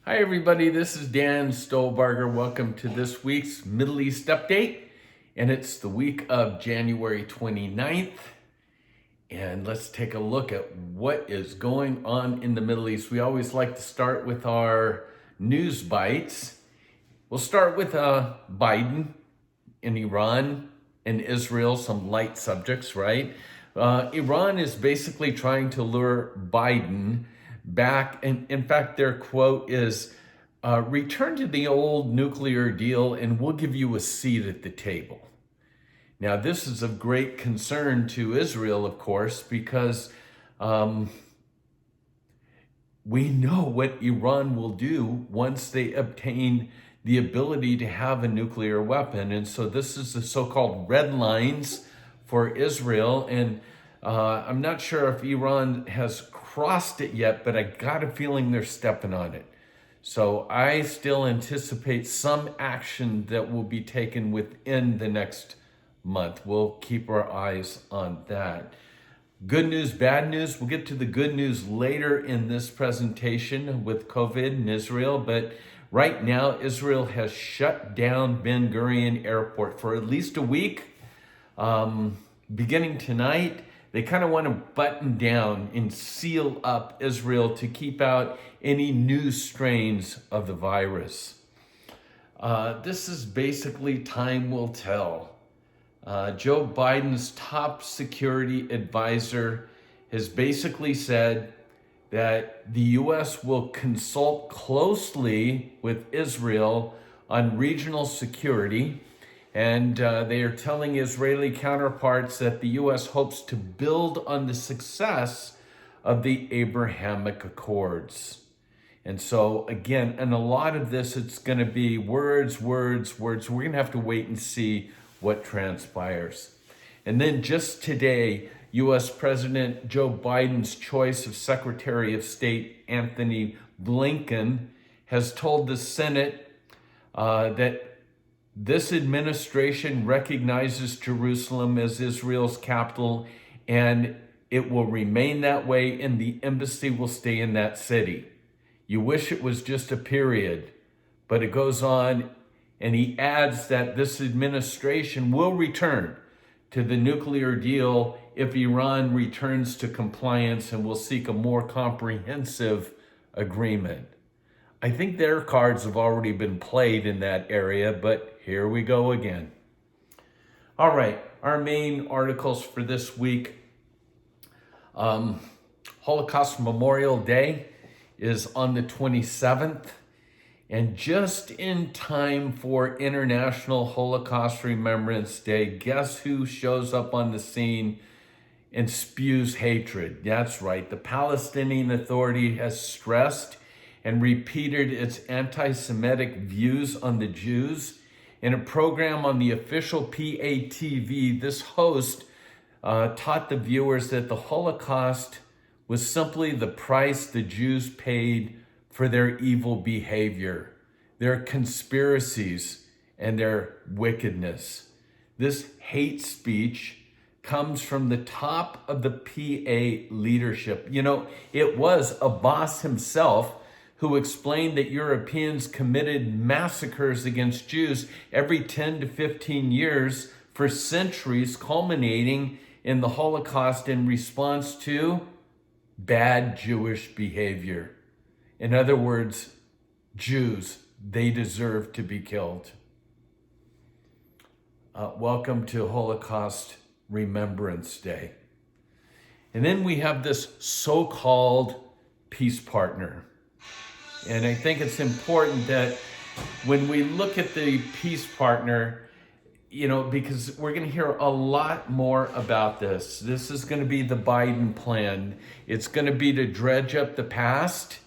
Hi everybody, this is Dan Stolbarger. Welcome to this week's Middle East Update. And it's the week of January 29th. And let's take a look at what is going on in the Middle East. We always like to start with our news bites. We'll start with Biden in Iran and Israel, some light subjects, right? Iran is basically trying to lure Biden back. And in fact, their quote is, return to the old nuclear deal and we'll give you a seat at the table. Now, this is of great concern to Israel, of course, because we know what Iran will do once they obtain the ability to have a nuclear weapon. And so this is the so-called red lines for Israel. And I'm not sure if Iran has crossed it yet, but I got a feeling they're stepping on it. So I still anticipate some action that will be taken within the next month. We'll keep our eyes on that. Good news, bad news. We'll get to the good news later in this presentation with COVID in Israel, but right now Israel has shut down Ben Gurion Airport for at least a week. Beginning tonight, they kind of want to button down and seal up Israel to keep out any new strains of the virus. This is basically time will tell. Joe Biden's top security advisor has basically said that the U.S. will consult closely with Israel on regional security, and they are telling Israeli counterparts that the U.S. hopes to build on the success of the Abrahamic Accords. And so, again, in a lot of this, it's going to be words. We're going to have to wait and see what transpires. And then just today, U.S. President Joe Biden's choice of Secretary of State Anthony Blinken has told the Senate that this administration recognizes Jerusalem as Israel's capital, and it will remain that way, and the embassy will stay in that city. You wish it was just a period, but it goes on. And he adds that this administration will return to the nuclear deal if Iran returns to compliance and will seek a more comprehensive agreement. I think their cards have already been played in that area, but here we go again. All right, our main articles for this week. Holocaust Memorial Day is on the 27th. And just in time for International Holocaust Remembrance Day, guess who shows up on the scene and spews hatred? That's right. The Palestinian Authority has stressed and repeated its anti-Semitic views on the Jews. In a program on the official PATV, this host taught the viewers that the Holocaust was simply the price the Jews paid for their evil behavior, their conspiracies, and their wickedness. This hate speech comes from the top of the PA leadership. You know, it was Abbas himself who explained that Europeans committed massacres against Jews every 10 to 15 years for centuries, culminating in the Holocaust in response to bad Jewish behavior. In other words, Jews, they deserve to be killed. Welcome to Holocaust Remembrance Day. And then we have this so-called peace partner. And I think it's important that when we look at the peace partner, you know, because we're going to hear a lot more about this. This is going to be the Biden plan. It's going to be to dredge up the past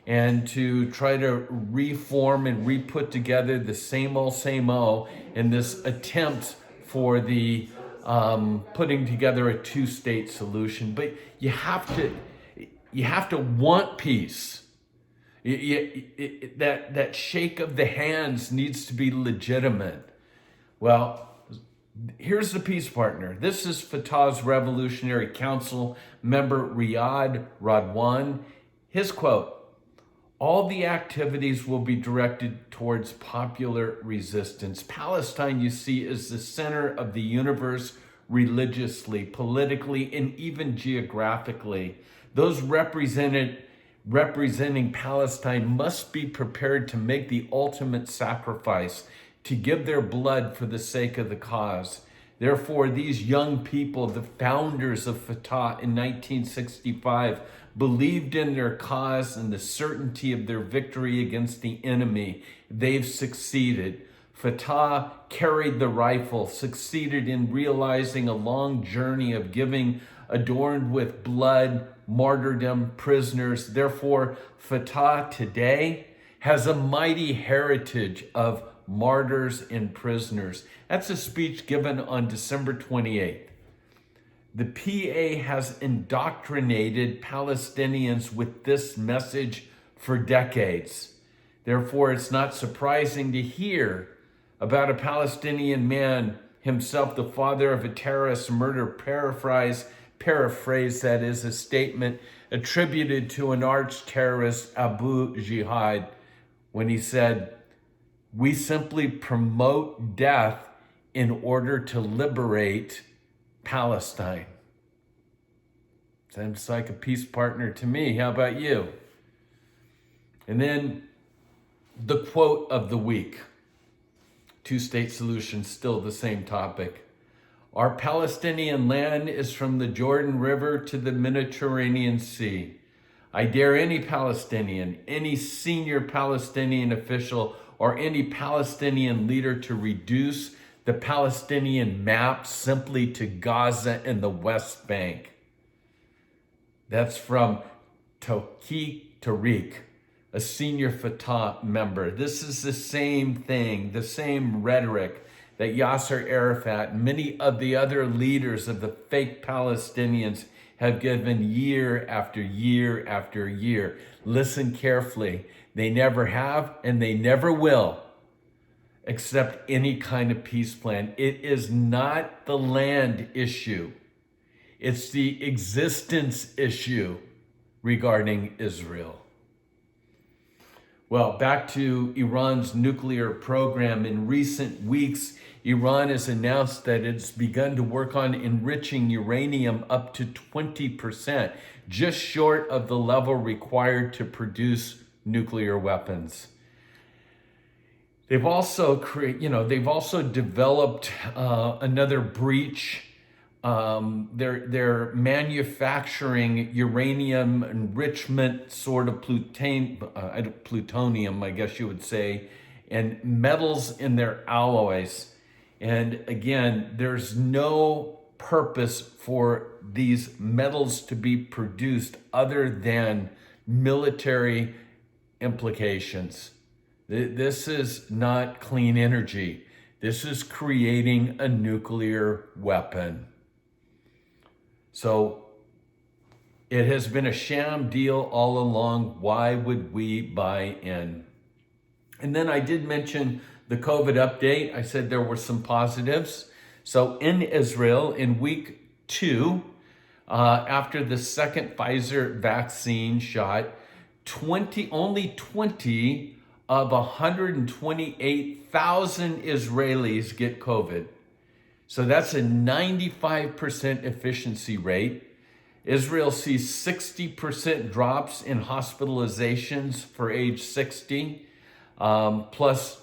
and to try to reform and re-put together the same old in this attempt for the putting together a two-state solution. But you have to want peace. That shake of the hands needs to be legitimate. Well, here's the peace partner. This is Fatah's Revolutionary Council member Riyad Radwan. His quote: All the activities will be directed towards popular resistance. Palestine, you see, is the center of the universe religiously, politically, and even geographically. Those representing Palestine must be prepared to make the ultimate sacrifice, to give their blood for the sake of the cause. Therefore, these young people, the founders of Fatah in 1965, believed in their cause and the certainty of their victory against the enemy. They've succeeded. Fatah carried the rifle, succeeded in realizing a long journey of giving adorned with blood, martyrdom, prisoners. Therefore, Fatah today has a mighty heritage of martyrs and prisoners. That's a speech given on December 28th. The PA has indoctrinated Palestinians with this message for decades. Therefore, it's not surprising to hear about a Palestinian man, himself the father of a terrorist murder, paraphrase that is a statement attributed to an arch terrorist, Abu Jihad, when he said, "We simply promote death in order to liberate Palestine." Sounds like a peace partner to me. How about you? And then the quote of the week. Two-state solution, still the same topic. Our Palestinian land is from the Jordan River to the Mediterranean Sea. I dare any Palestinian, any senior Palestinian official, or any Palestinian leader to reduce the Palestinian map simply to Gaza and the West Bank. That's from Tawfiq Tariq, a senior Fatah member. This is the same thing, the same rhetoric that Yasser Arafat and many of the other leaders of the fake Palestinians have given year after year after year. Listen carefully. They never have and they never will accept any kind of peace plan. It is not the land issue. It's the existence issue regarding Israel. Well, back to Iran's nuclear program. In recent weeks, Iran has announced that it's begun to work on enriching uranium up to 20%, just short of the level required to produce nuclear weapons. They've also developed another breach. They're manufacturing uranium enrichment, sort of plutonium, I guess you would say, and metals in their alloys. And again, there's no purpose for these metals to be produced other than military implications. This is not clean energy. This is creating a nuclear weapon. So it has been a sham deal all along. Why would we buy in? And then I did mention the COVID update. I said there were some positives. So in Israel, in week 2, after the second Pfizer vaccine shot, only 20 of 128,000 Israelis get COVID. So that's a 95% efficiency rate. Israel sees 60% drops in hospitalizations for age 60, plus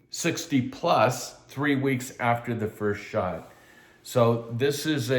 60 plus 3 weeks after the first shot. So this is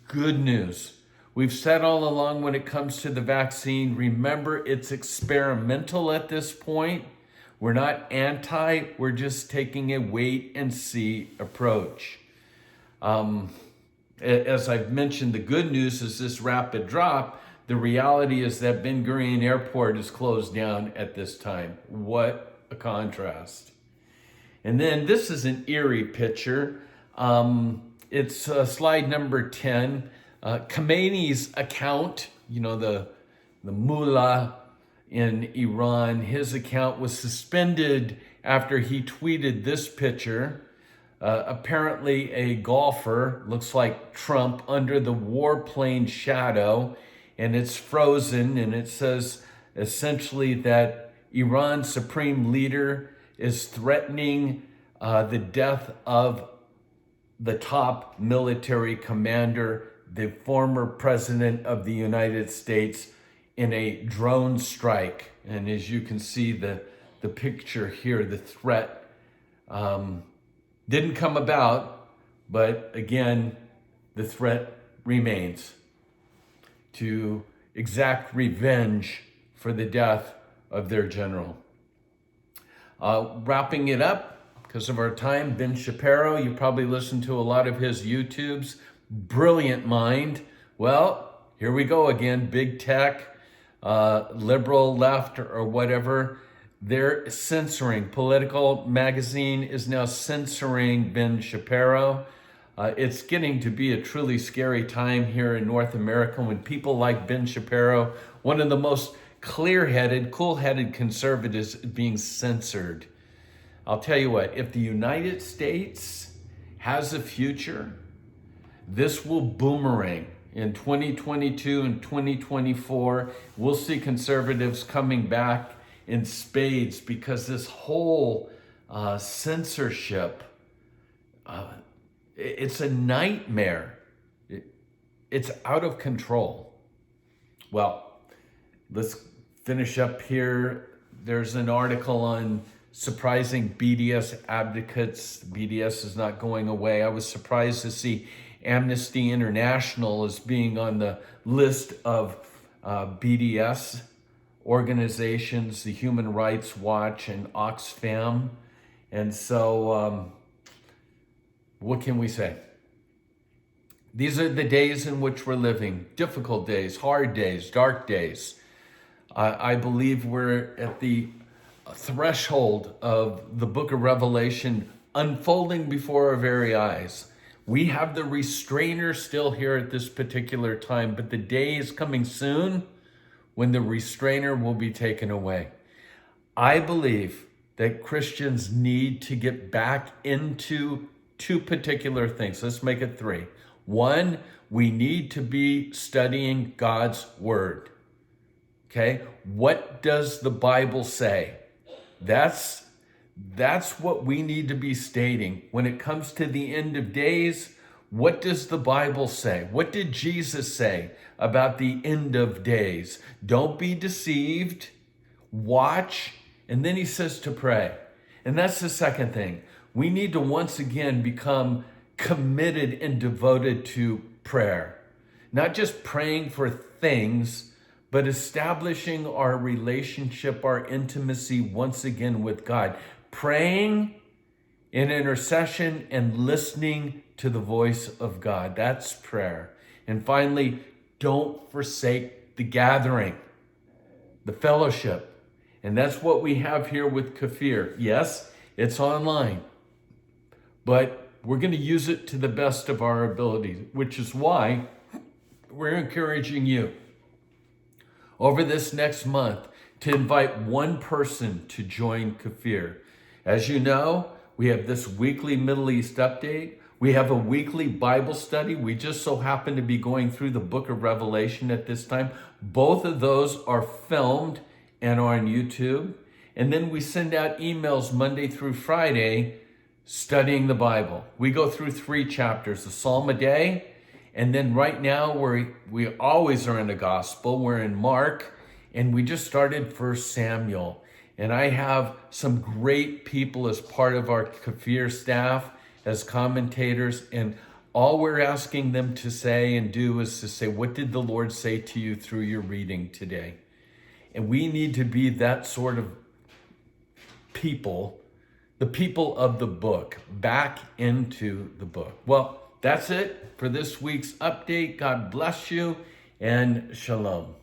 good news. We've said all along when it comes to the vaccine, remember it's experimental at this point. We're not anti, we're just taking a wait and see approach. As I've mentioned, the good news is this rapid drop. The reality is that Ben Gurion Airport is closed down at this time. What a contrast. And then this is an eerie picture. It's slide number 10. Khamenei's account, the mullah in Iran, his account was suspended after he tweeted this picture. Apparently a golfer, looks like Trump, under the warplane shadow, and it's frozen, and it says, essentially that Iran's supreme leader is threatening the death of the top military commander, the former president of the United States, in a drone strike. And as you can see the picture here, the threat didn't come about, but again, the threat remains to exact revenge for the death of their general. Wrapping it up, because of our time, Ben Shapiro, you probably listened to a lot of his YouTubes. Brilliant mind. Well, here we go again. Big tech, liberal left or whatever. They're censoring. Political Magazine is now censoring Ben Shapiro. It's getting to be a truly scary time here in North America when people like Ben Shapiro, one of the most clear-headed, cool-headed conservatives, being censored. I'll tell you what, if the United States has a future, this will boomerang. In 2022 and 2024, we'll see conservatives coming back in spades because this whole censorship, it's a nightmare. It's out of control. Well, let's finish up here. There's an article on surprising BDS advocates. BDS is not going away. I was surprised to see Amnesty International as being on the list of BDS organizations, the Human Rights Watch and Oxfam. And so, what can we say? These are the days in which we're living. Difficult days, hard days, dark days. I believe we're at the threshold of the book of Revelation unfolding before our very eyes. We have the restrainer still here at this particular time, but the day is coming soon when the restrainer will be taken away. I believe that Christians need to get back into two particular things. Let's make it three. One, we need to be studying God's word. Okay? What does the Bible say? That's what we need to be stating. When it comes to the end of days, what does the Bible say? What did Jesus say about the end of days? Don't be deceived. Watch. And then he says to pray. And that's the second thing. We need to once again become committed and devoted to prayer. Not just praying for things, but establishing our relationship, our intimacy once again with God. Praying in intercession and listening to the voice of God. That's prayer. And finally, don't forsake the gathering, the fellowship. And that's what we have here with KFIR. Yes, it's online, but we're going to use it to the best of our abilities, which is why we're encouraging you over this next month to invite one person to join KFIR. As you know, we have this weekly Middle East update. We have a weekly Bible study. We just so happen to be going through the book of Revelation at this time. Both of those are filmed and are on YouTube. And then we send out emails Monday through Friday studying the Bible. We go through 3 chapters, the Psalm a day. And then right now we always are in the gospel. We're in Mark, and we just started 1 Samuel. And I have some great people as part of our KFIR staff as commentators. And all we're asking them to say and do is to say, what did the Lord say to you through your reading today? And we need to be that sort of people, the people of the book, back into the book. Well, that's it for this week's update. God bless you and shalom.